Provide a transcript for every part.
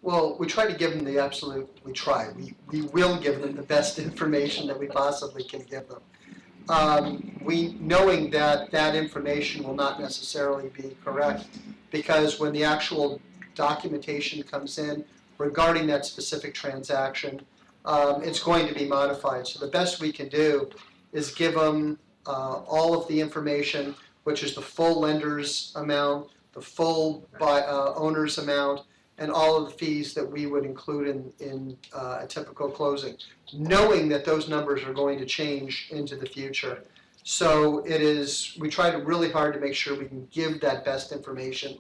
Well, we try to give them the absolute, we will give them the best information that we possibly can give them. Knowing that that information will not necessarily be correct, because when the actual documentation comes in regarding that specific transaction, it's going to be modified. So the best we can do is give them all of the information, which is the full lender's amount, the full owner's amount, and all of the fees that we would include in a typical closing, knowing that those numbers are going to change into the future. So we try to really hard to make sure we can give that best information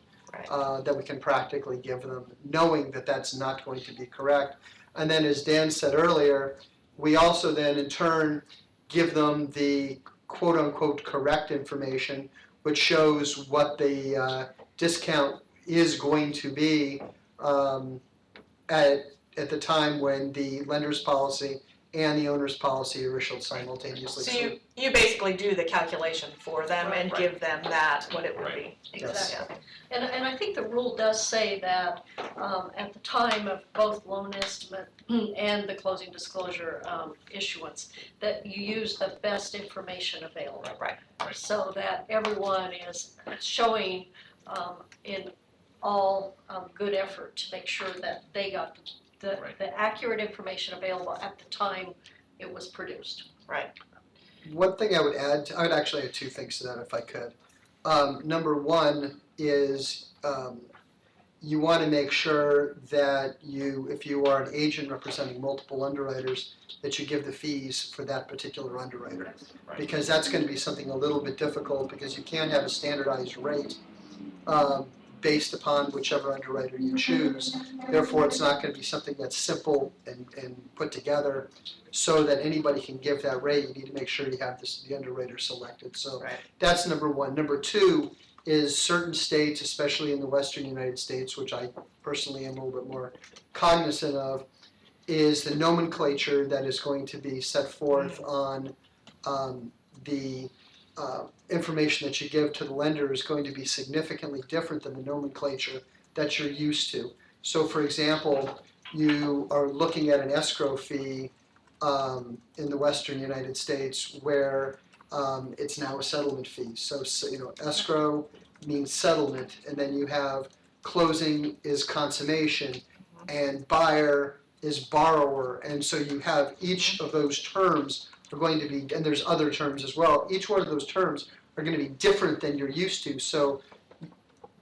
that we can practically give them, knowing that that's not going to be correct. And then, as Dan said earlier, we also then in turn give them the quote-unquote correct information, which shows what the discount is going to be at the time when the lender's policy and the owner's policy are issued simultaneously. So you basically do the calculation for them and give them that, what it would be. Exactly. Yes. And I think the rule does say that at the time of both loan estimate and the closing disclosure issuance, that you use the best information available. Right. So that everyone is showing in all good effort to make sure that they got the accurate information available at the time it was produced. Right. One thing I would add, I would actually add two things to that if I could. Number one is you want to make sure that if you are an agent representing multiple underwriters, that you give the fees for that particular underwriter. Right. Because that's going to be something a little bit difficult, because you can't have a standardized rate based upon whichever underwriter you choose. Therefore, it's not going to be something that's simple and put together so that anybody can give that rate. You need to make sure you have the underwriter selected. So that's number one. Number two is certain states, especially in the western United States, which I personally am a little bit more cognizant of, is the nomenclature that is going to be set forth on the information that you give to the lender is going to be significantly different than the nomenclature that you're used to. So, for example, you are looking at an escrow fee in the western United States where it's now a settlement fee. So escrow means settlement, and then you have closing is consummation, and buyer is borrower. And so you have each of those terms are going to be, and there's other terms as well, each one of those terms are going to be different than you're used to. So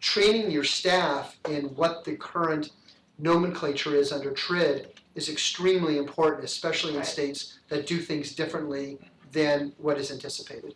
training your staff in what the current nomenclature is under TRID is extremely important, especially in states that do things differently than what is anticipated.